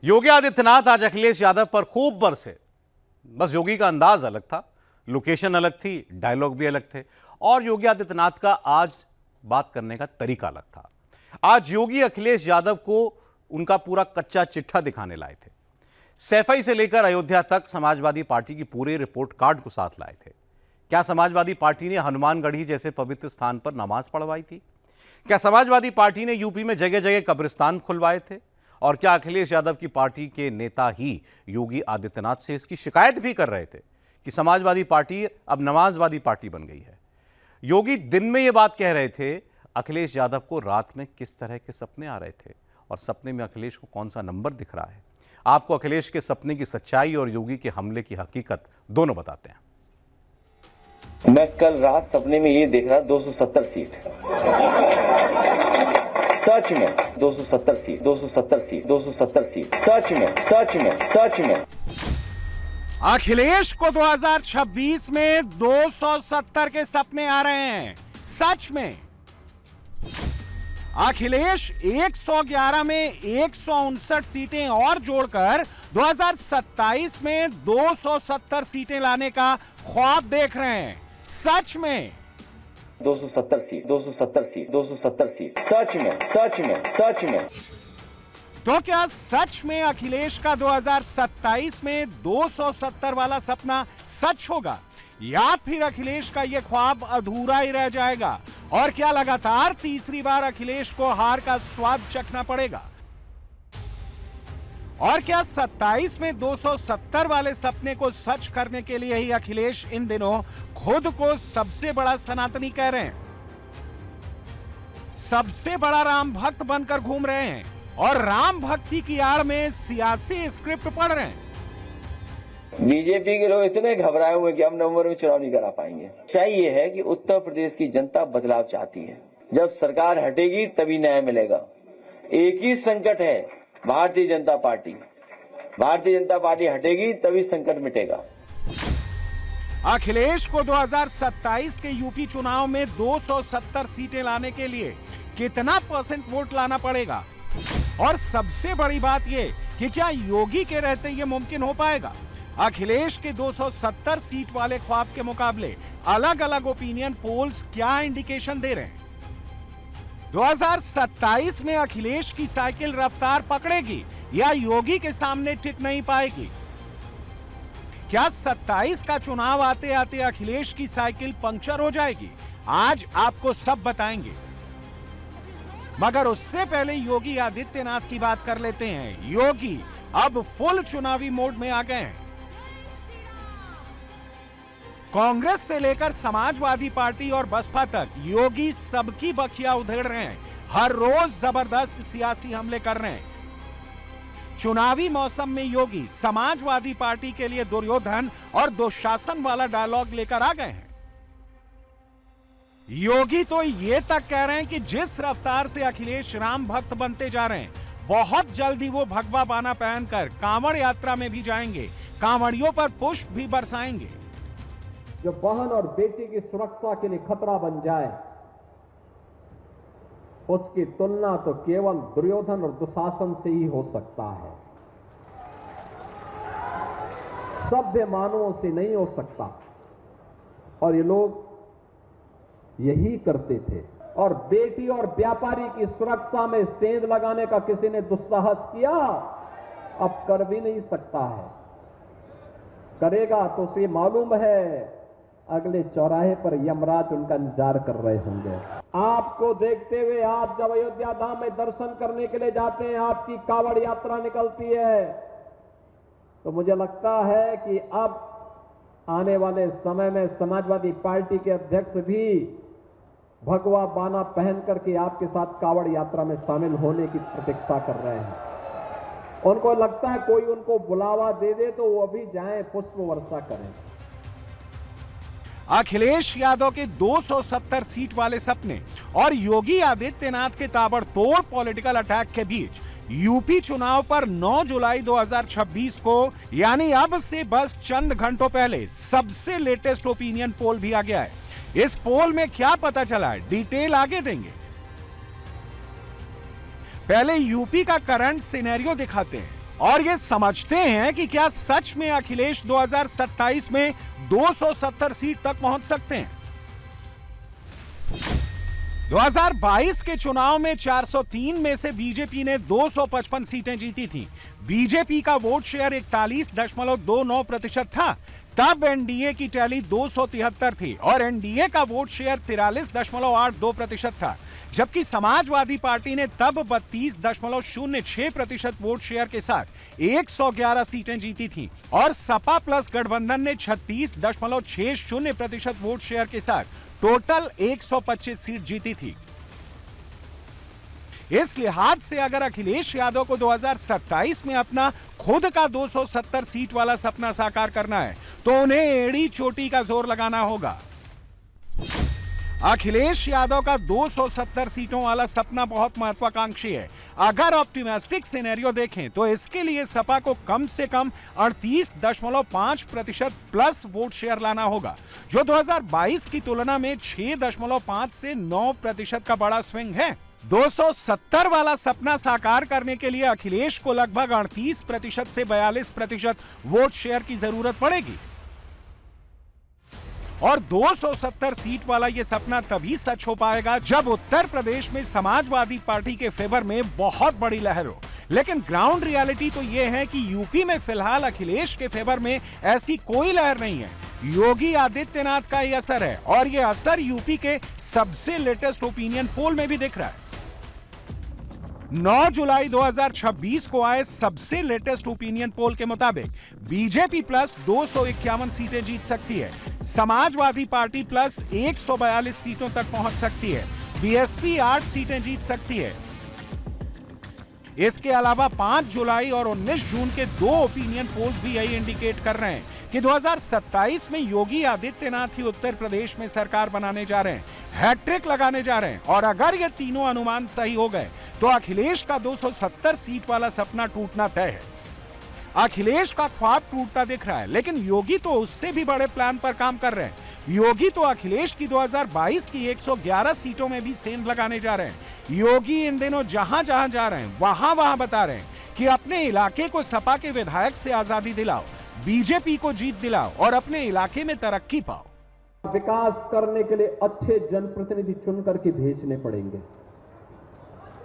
योगी आदित्यनाथ आज अखिलेश यादव पर खूब बरसे। बस योगी का अंदाज अलग था, लोकेशन अलग थी, डायलॉग भी अलग थे और योगी आदित्यनाथ का आज बात करने का तरीका अलग था। आज योगी अखिलेश यादव को उनका पूरा कच्चा चिट्ठा दिखाने लाए थे। सैफई से लेकर अयोध्या तक समाजवादी पार्टी की पूरे रिपोर्ट कार्ड को साथ लाए थे। क्या समाजवादी पार्टी ने हनुमानगढ़ी जैसे पवित्र स्थान पर नमाज पढ़वाई थी? क्या समाजवादी पार्टी ने यूपी में जगह जगह कब्रिस्तान खुलवाए थे? और क्या अखिलेश यादव की पार्टी के नेता ही योगी आदित्यनाथ से इसकी शिकायत भी कर रहे थे कि समाजवादी पार्टी अब नमाजवादी पार्टी बन गई है? योगी दिन में यह बात कह रहे थे, अखिलेश यादव को रात में किस तरह के सपने आ रहे थे और सपने में अखिलेश को कौन सा नंबर दिख रहा है? आपको अखिलेश के सपने की सच्चाई और योगी के हमले की हकीकत दोनों बताते हैं। मैं कल रात सपने में ये देख रहा 270 सीट, सच में 270 सीट, 270 सीट, 270 सीट, सच में। अखिलेश को 2026 में 270 के सपने आ रहे हैं, सच में। अखिलेश 111 में 159 सीटें और जोड़कर 2027 में 270 सीटें लाने का ख्वाब देख रहे हैं, सच में। 270 सीट, 270 सीट, 270 सीट, सच में। तो क्या सच में अखिलेश का 2027 में 270 वाला सपना सच होगा या फिर अखिलेश का यह ख्वाब अधूरा ही रह जाएगा? और क्या लगातार तीसरी बार अखिलेश को हार का स्वाद चखना पड़ेगा? और क्या 27 में 270 वाले सपने को सच करने के लिए ही अखिलेश इन दिनों खुद को सबसे बड़ा सनातनी कह रहे हैं, सबसे बड़ा राम भक्त बनकर घूम रहे हैं और राम भक्ति की आड़ में सियासी स्क्रिप्ट पढ़ रहे हैं? बीजेपी के लोग इतने घबराए हुए कि हम नवंबर में चुनाव नहीं करा पाएंगे। सच्चाई ये है कि उत्तर प्रदेश की जनता बदलाव चाहती है। जब सरकार हटेगी तभी न्याय मिलेगा। एक ही संकट है, भारतीय जनता पार्टी। भारतीय जनता पार्टी हटेगी तभी संकट मिटेगा। अखिलेश को 2027 के यूपी चुनाव में 270 सीटें लाने के लिए कितना परसेंट वोट लाना पड़ेगा? और सबसे बड़ी बात यह कि क्या योगी के रहते यह मुमकिन हो पाएगा? अखिलेश के 270 सीट वाले ख्वाब के मुकाबले अलग अलग ओपिनियन पोल्स क्या इंडिकेशन दे रहे हैं? 2027 में अखिलेश की साइकिल रफ्तार पकड़ेगी या योगी के सामने टिक नहीं पाएगी? क्या 27 का चुनाव आते आते अखिलेश की साइकिल पंक्चर हो जाएगी? आज आपको सब बताएंगे, मगर उससे पहले योगी आदित्यनाथ की बात कर लेते हैं। योगी अब फुल चुनावी मोड में आ गए हैं। कांग्रेस से लेकर समाजवादी पार्टी और बसपा तक योगी सबकी बखिया उधेड़ रहे हैं। हर रोज जबरदस्त सियासी हमले कर रहे हैं। चुनावी मौसम में योगी समाजवादी पार्टी के लिए दुर्योधन और दुशासन वाला डायलॉग लेकर आ गए हैं। योगी तो ये तक कह रहे हैं कि जिस रफ्तार से अखिलेश राम भक्त बनते जा रहे हैं, बहुत जल्दी वो भगवा बाना पहनकर कांवड़ यात्रा में भी जाएंगे, कांवड़ियों पर पुष्प भी बरसाएंगे। जो बहन और बेटी की सुरक्षा के लिए खतरा बन जाए, उसकी तुलना तो केवल दुर्योधन और दुशासन से ही हो सकता है, सभ्य मानवों से नहीं हो सकता। और ये लोग यही करते थे। और बेटी और व्यापारी की सुरक्षा में सेंध लगाने का किसी ने दुस्साहस किया, अब कर भी नहीं सकता है। करेगा तो उसे मालूम है अगले चौराहे पर यमराज उनका इंतजार कर रहे होंगे। आपको देखते हुए आप जब अयोध्या धाम में दर्शन करने के लिए जाते हैं, आपकी कावड़ यात्रा निकलती है, तो मुझे लगता है कि अब आने वाले समय में समाजवादी पार्टी के अध्यक्ष भी भगवा बाना पहन करके आपके साथ कावड़ यात्रा में शामिल होने की प्रतीक्षा कर रहे हैं। उनको लगता है कोई उनको बुलावा दे दे तो वो अभी जाएं, पुष्प वर्षा करें। अखिलेश यादव के 270 सीट वाले सपने और योगी आदित्यनाथ के ताबड़तोड़ पॉलिटिकल अटैक के बीच यूपी चुनाव पर 9 जुलाई 2026 को, यानी अब से बस चंद घंटों पहले, सबसे लेटेस्ट ओपिनियन पोल भी आ गया है। इस पोल में क्या पता चला है, डिटेल आगे देंगे। पहले यूपी का करंट सिनेरियो दिखाते हैं। और ये समझते हैं कि क्या सच में अखिलेश 2027 में 270 सीट तक पहुंच सकते हैं। 2022 के चुनाव में 403 में से बीजेपी ने 255 सीटें जीती थी। बीजेपी का वोट शेयर 41.29% था। तब एनडीए की टैली 273 थी और एनडीए का वोट शेयर 43.82% था, जबकि समाजवादी पार्टी ने तब 32.06% वोट शेयर के साथ 111 सीटें जीती थी और सपा प्लस गठबंधन ने 36.60% वोट शेयर के साथ टोटल 125 सीट जीती थी। इस लिहाज से अगर अखिलेश यादव को 2027 में अपना खुद का 270 सीट वाला सपना साकार करना है तो उन्हें एड़ी चोटी का जोर लगाना होगा। अखिलेश यादव का 270 सीटों वाला सपना बहुत महत्वाकांक्षी है। अगर ऑप्टिमिस्टिक सिनेरियो देखें तो इसके लिए सपा को कम से कम 38.5% प्लस वोट शेयर लाना होगा, जो 2022 की तुलना में 6.5 से 9% का बड़ा स्विंग है। 270 वाला सपना साकार करने के लिए अखिलेश को लगभग 38% से 42% वोट शेयर की जरूरत पड़ेगी और 270 सीट वाला यह सपना तभी सच हो पाएगा जब उत्तर प्रदेश में समाजवादी पार्टी के फेवर में बहुत बड़ी लहर हो। लेकिन ग्राउंड रियलिटी तो यह है कि यूपी में फिलहाल अखिलेश के फेवर में ऐसी कोई लहर नहीं है। योगी आदित्यनाथ का यह असर है और यह असर यूपी के सबसे लेटेस्ट ओपिनियन पोल में भी दिख रहा है। 9 जुलाई 2026 को आए सबसे लेटेस्ट ओपिनियन पोल के मुताबिक बीजेपी प्लस 251 सीटें जीत सकती है, समाजवादी पार्टी प्लस 142 सीटों तक पहुंच सकती है, बीएसपी 8 सीटें जीत सकती है। इसके अलावा 5 जुलाई और 19 जून के 2 ओपिनियन पोल्स भी यही इंडिकेट कर रहे हैं कि 2027 में योगी आदित्यनाथ ही उत्तर प्रदेश में सरकार बनाने जा रहे हैं, हैट्रिक लगाने जा रहे हैं। और अगर ये तीनों अनुमान सही हो गए तो अखिलेश का 270 सीट वाला सपना टूटना तय है। अखिलेश का ख्वाब टूटता दिख रहा है, लेकिन योगी तो उससे भी बड़े प्लान पर काम कर रहे हैं। योगी तो अखिलेश की 2022 की 111 सीटों में भी सेंध लगाने जा रहे हैं। योगी इन दिनों जहां जहां जा रहे हैं वहां बता रहे हैं कि अपने इलाके को सपा के विधायक से आजादी दिलाओ, बीजेपी को जीत दिलाओ और अपने इलाके में तरक्की पाओ। विकास करने के लिए अच्छे जनप्रतिनिधि चुन करके भेजने पड़ेंगे,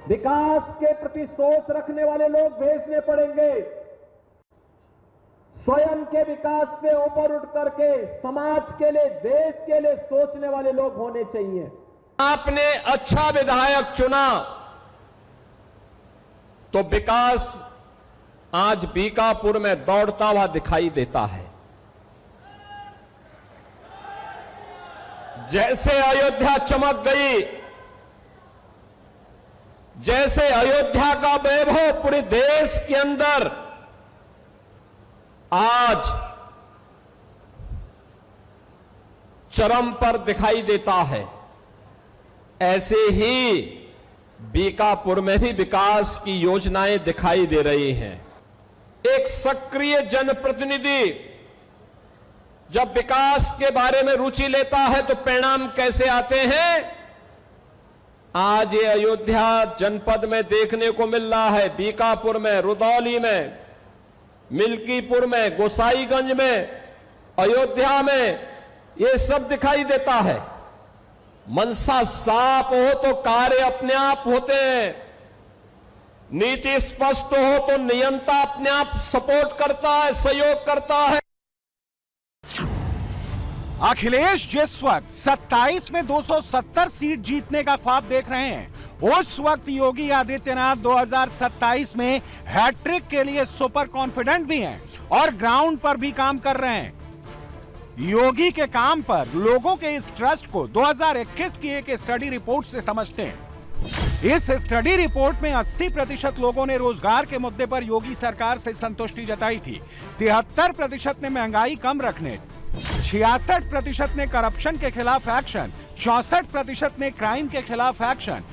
विकास के प्रति सोच रखने वाले लोग भेजने पड़ेंगे, स्वयं के विकास से ऊपर उठ करके समाज के लिए, देश के लिए सोचने वाले लोग होने चाहिए। आपने अच्छा विधायक चुना तो विकास आज बीकापुर में दौड़ता हुआ दिखाई देता है। जैसे अयोध्या चमक गई, जैसे अयोध्या का वैभव पूरे देश के अंदर आज चरम पर दिखाई देता है, ऐसे ही बीकापुर में भी विकास की योजनाएं दिखाई दे रही हैं। एक सक्रिय जनप्रतिनिधि जब विकास के बारे में रुचि लेता है तो परिणाम कैसे आते हैं, आज ये अयोध्या जनपद में देखने को मिल रहा है। बीकापुर में, रुदौली में, मिल्कीपुर में, गोसाईगंज में, अयोध्या में ये सब दिखाई देता है। मनसा साफ हो तो कार्य अपने आप होते हैं, नीति स्पष्ट हो तो नियंता अपने आप सपोर्ट करता है, सहयोग करता है। अखिलेश जिस वक्त 27 में 270 सीट जीतने का ख्वाब देख रहे हैं, उस वक्त योगी आदित्यनाथ 2027 में हैट्रिक के लिए सुपर कॉन्फिडेंट भी हैं और ग्राउंड पर भी काम कर रहे हैं। योगी के काम पर लोगों के इस ट्रस्ट को 2021 की एक स्टडी रिपोर्ट से समझते हैं। इस स्टडी रिपोर्ट में 80% लोगों ने रोजगार के मुद्दे पर योगी सरकार से संतुष्टि जताई थी, 73% ने महंगाई कम रखने, 66% ने करप्शन के खिलाफ एक्शन, 64% ने क्राइम के खिलाफ एक्शन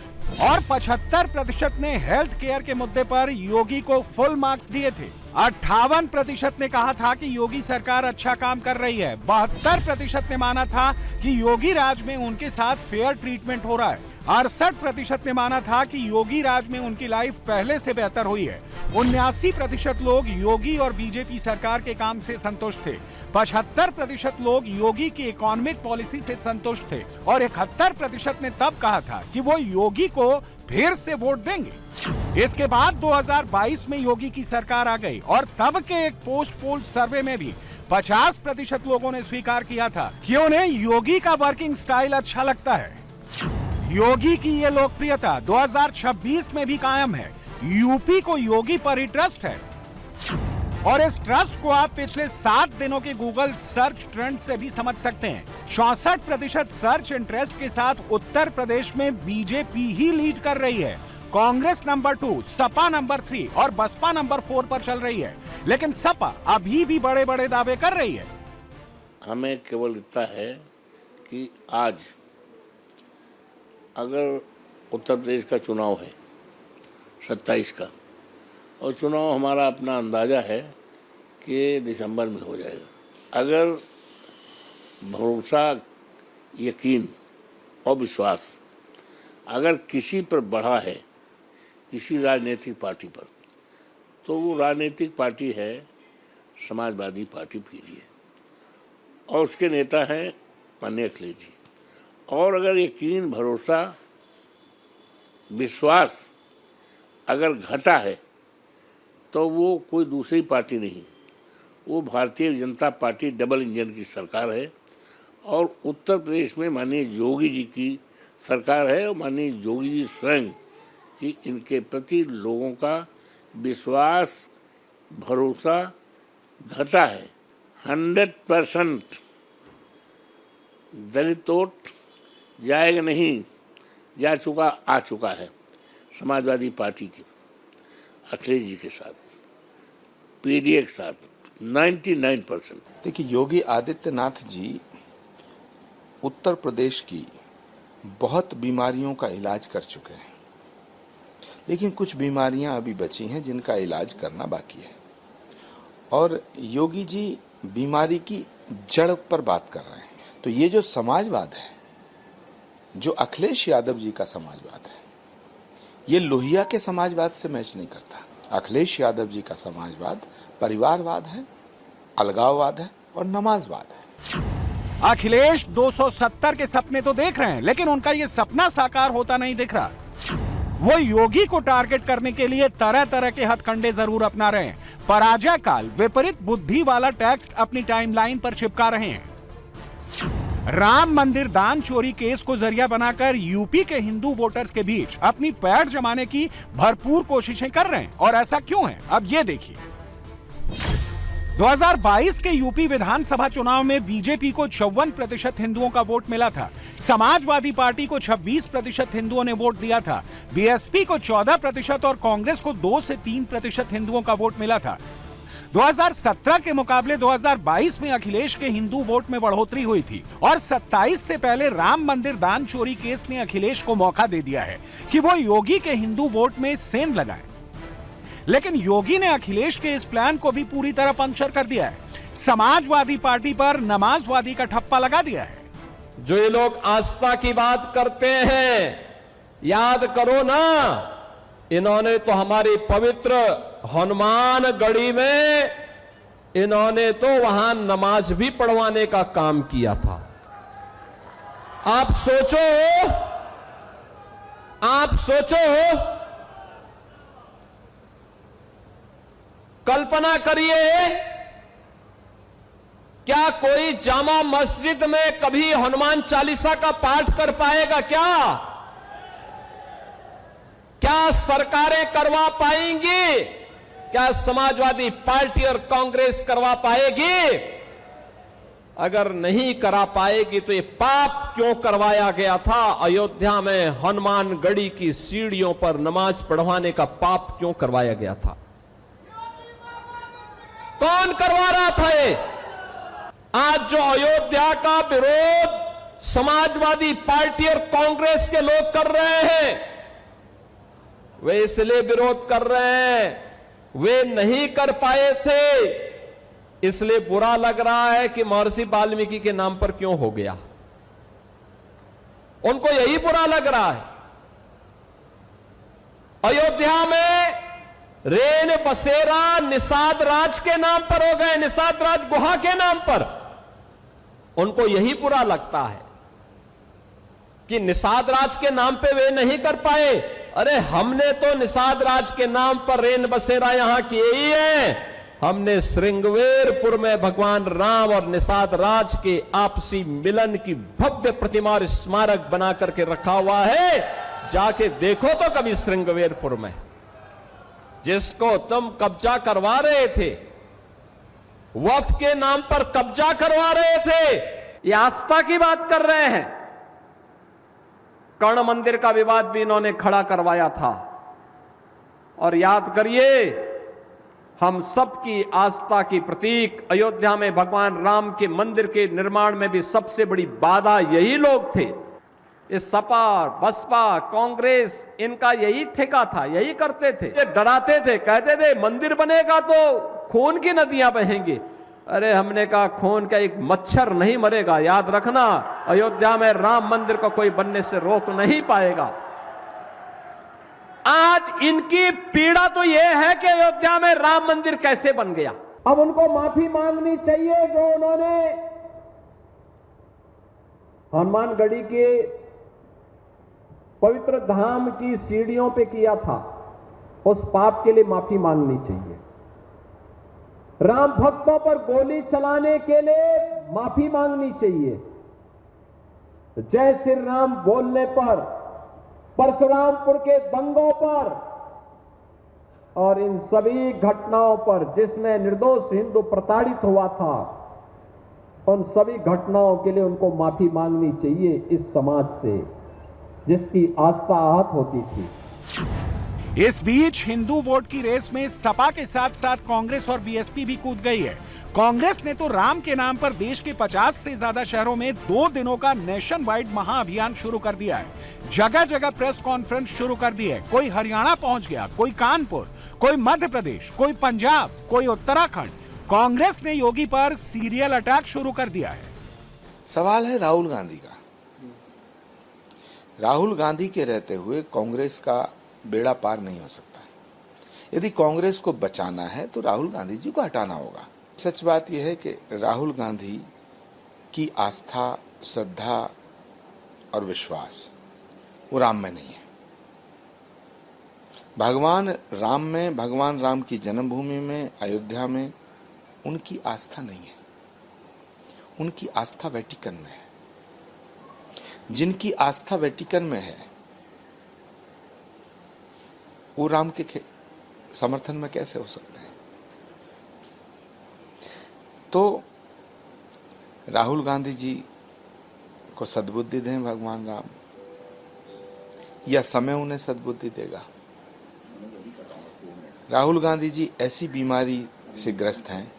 और 75% ने हेल्थ केयर के मुद्दे पर योगी को फुल मार्क्स दिए थे। 58% ने कहा था कि योगी सरकार अच्छा काम कर रही है। 72% ने माना था कि योगी राज में उनके साथ फेयर ट्रीटमेंट हो रहा है। 68% ने माना था कि योगी राज में उनकी लाइफ पहले से बेहतर हुई है। 79% लोग योगी और बीजेपी सरकार के काम से संतुष्ट थे। 75% लोग योगी की इकोनॉमिक पॉलिसी से संतुष्ट थे और 71% ने तब कहा था कि वो योगी को फिर से वोट देंगे। इसके बाद 2022 में योगी की सरकार आ गई और तब के एक पोस्ट पोल सर्वे में भी 50% लोगों ने स्वीकार किया था कि उन्हें योगी का वर्किंग स्टाइल अच्छा लगता है। योगी की ये लोकप्रियता 2026 में भी कायम है। यूपी को योगी पर ही ट्रस्ट है और इस ट्रस्ट को आप पिछले 7 दिनों के गूगल सर्च ट्रेंड से भी समझ सकते हैं। 64% सर्च इंटरेस्ट के साथ उत्तर प्रदेश में बीजेपी ही लीड कर रही है। कांग्रेस नंबर 2, सपा नंबर 3 और बसपा नंबर 4 पर चल रही है, लेकिन सपा अभी भी बड़े बड़े दावे कर रही है। हमें केवल इतना है कि आज अगर उत्तर प्रदेश का चुनाव है 27 का, और चुनाव हमारा अपना अंदाज़ा है कि दिसंबर में हो जाएगा। अगर भरोसा, यकीन और विश्वास अगर किसी पर बढ़ा है, किसी राजनीतिक पार्टी पर, तो वो राजनीतिक पार्टी है समाजवादी पार्टी पीडीए और उसके नेता हैं माननीय अखिलेश जी। और अगर यकीन, भरोसा, विश्वास अगर घटा है तो वो कोई दूसरी पार्टी नहीं, वो Bharatiya Janata party double engine की सरकार है और उत्तर प्रदेश में माननीय योगी जी की सरकार है और माननीय योगी जी स्वयं कि इनके प्रति लोगों का विश्वास, भरोसा घटा है। 100% दलित वोट जाएगा नहीं, जा चुका, आ चुका है समाजवादी पार्टी के अखिलेश जी के साथ, पीडीए के साथ 99%। देखिए, योगी आदित्यनाथ जी उत्तर प्रदेश की बहुत बीमारियों का इलाज कर चुके हैं, लेकिन कुछ बीमारियां अभी बची हैं जिनका इलाज करना बाकी है। और योगी जी बीमारी की जड़ पर बात कर रहे हैं। तो ये जो समाजवाद है, जो अखिलेश यादव जी का समाजवाद है, ये लोहिया के समाजवाद से मैच नहीं करता। अखिलेश यादव जी का समाजवाद परिवारवाद है, अलगाववाद है और नमाजवाद है। अखिलेश 270 के सपने तो देख रहे हैं, लेकिन उनका ये सपना साकार होता नहीं दिख रहा। वो योगी को टारगेट करने के लिए तरह तरह के हथकंडे जरूर अपना रहे हैं। पराजय काल, विपरीत बुद्धि वाला टेक्स्ट अपनी टाइमलाइन पर चिपका रहे हैं। राम मंदिर दान चोरी केस को जरिया बनाकर यूपी के हिंदू वोटर्स के बीच अपनी पैठ जमाने की भरपूर कोशिशें कर रहे हैं। और ऐसा क्यों है, अब ये देखिए। 2022 के यूपी विधानसभा चुनाव में बीजेपी को 54% हिंदुओं का वोट मिला था। समाजवादी पार्टी को 26% हिंदुओं ने वोट दिया था। बीएसपी को 14% और कांग्रेस को 2 से 3% हिंदुओं का वोट मिला था। 2017 के मुकाबले 2022 में अखिलेश के हिंदू वोट में बढ़ोतरी हुई थी और 27 से पहले राम मंदिर दान चोरी केस ने अखिलेश को मौका दे दिया है कि वो योगी के हिंदू वोट में सेंध लगाए। लेकिन योगी ने अखिलेश के इस प्लान को भी पूरी तरह पंक्चर कर दिया है। समाजवादी पार्टी पर नमाजवादी का ठप्पा लगा दिया है। जो ये लोग आस्था की बात करते हैं, याद करो ना, इन्होंने तो हमारी पवित्र हनुमानगढ़ी में इन्होंने तो वहां नमाज भी पढ़वाने का काम किया था। आप सोचो, कल्पना करिए, क्या कोई जामा मस्जिद में कभी हनुमान चालीसा का पाठ कर पाएगा? क्या सरकारें करवा पाएंगी? क्या समाजवादी पार्टी और कांग्रेस करवा पाएगी? अगर नहीं करा पाएगी तो ये पाप क्यों करवाया गया था? अयोध्या में हनुमानगढ़ी की सीढ़ियों पर नमाज पढ़वाने का पाप क्यों करवाया गया था? कौन करवा रहा था ये? आज जो अयोध्या का विरोध समाजवादी पार्टी और कांग्रेस के लोग कर रहे हैं, वे इसलिए विरोध कर रहे हैं, वे नहीं कर पाए थे, इसलिए बुरा लग रहा है कि महर्षि वाल्मीकि के नाम पर क्यों हो गया। उनको यही बुरा लग रहा है अयोध्या में रेन बसेरा निषाद राज के नाम पर हो गए, निषाद राज गुहा के नाम पर। उनको यही बुरा लगता है कि निषाद राज के नाम पे वे नहीं कर पाए। अरे हमने तो निषाद राज के नाम पर रेन बसेरा यहां किए ही है। हमने श्रृंगवेरपुर में भगवान राम और निषाद राज के आपसी मिलन की भव्य प्रतिमा और स्मारक बना करके रखा हुआ है। जाके देखो तो कभी श्रृंगवेरपुर में, जिसको तुम कब्जा करवा रहे थे, वक्फ के नाम पर कब्जा करवा रहे थे, ये आस्था की बात कर रहे हैं। कर्ण मंदिर का विवाद भी इन्होंने खड़ा करवाया था। और याद करिए, हम सबकी आस्था की प्रतीक अयोध्या में भगवान राम के मंदिर के निर्माण में भी सबसे बड़ी बाधा यही लोग थे। इस सपा, बसपा, कांग्रेस, इनका यही ठेका था, यही करते थे। ये डराते थे, कहते थे मंदिर बनेगा तो खून की नदियां बहेंगी। अरे हमने कहा खून का एक मच्छर नहीं मरेगा, याद रखना। अयोध्या में राम मंदिर को कोई बनने से रोक नहीं पाएगा। आज इनकी पीड़ा तो यह है कि अयोध्या में राम मंदिर कैसे बन गया। अब उनको माफी मांगनी चाहिए जो उन्होंने हनुमानगढ़ी के पवित्र धाम की सीढ़ियों पे किया था, उस पाप के लिए माफी मांगनी चाहिए। राम भक्तों पर गोली चलाने के लिए माफी मांगनी चाहिए। जय श्री राम बोलने पर, परशुरामपुर के दंगों पर और इन सभी घटनाओं पर जिसमें निर्दोष हिंदू प्रताड़ित हुआ था, उन सभी घटनाओं के लिए उनको माफी मांगनी चाहिए इस समाज से जिसकी आस्था आहत होती थी। इस बीच हिंदू वोट की रेस में सपा के साथ साथ कांग्रेस और बीएसपी भी कूद गई है। कांग्रेस ने तो राम के नाम पर देश के 50 से ज्यादा शहरों में 2 दिनों का नेशन वाइड महाअभियान शुरू कर दिया है। जगह जगह प्रेस कॉन्फ्रेंस शुरू कर दी है। कोई हरियाणा पहुंच गया, कोई कानपुर, कोई मध्य प्रदेश, कोई पंजाब, कोई उत्तराखंड। कांग्रेस ने योगी पर सीरियल अटैक शुरू कर दिया है। सवाल है राहुल गांधी का। राहुल गांधी के रहते हुए कांग्रेस का बेड़ा पार नहीं हो सकता। यदि कांग्रेस को बचाना है तो राहुल गांधी जी को हटाना होगा। सच बात यह है कि राहुल गांधी की आस्था, श्रद्धा और विश्वास वो राम में नहीं है। भगवान राम में, भगवान राम की जन्मभूमि में, अयोध्या में उनकी आस्था नहीं है। उनकी आस्था वेटिकन में है। जिनकी आस्था वेटिकन में है वो राम के समर्थन में कैसे हो सकते हैं? तो राहुल गांधी जी को सद्बुद्धि दें भगवान राम, या समय उन्हें सद्बुद्धि देगा। राहुल गांधी जी ऐसी बीमारी से ग्रस्त हैं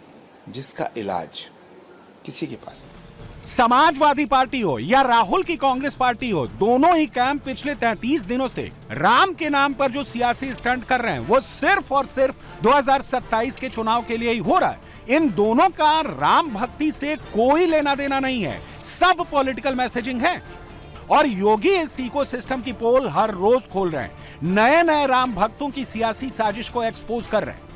जिसका इलाज किसी के पास नहीं। समाजवादी पार्टी हो या राहुल की कांग्रेस पार्टी हो, दोनों ही कैंप पिछले 33 दिनों से राम के नाम पर जो सियासी स्टंट कर रहे हैं वो सिर्फ और सिर्फ 2027 के चुनाव के लिए ही हो रहा है। इन दोनों का राम भक्ति से कोई लेना देना नहीं है, सब पॉलिटिकल मैसेजिंग है। और योगी इस इकोसिस्टम की पोल हर रोज खोल रहे हैं, नए नए राम भक्तों की सियासी साजिश को एक्सपोज कर रहे हैं।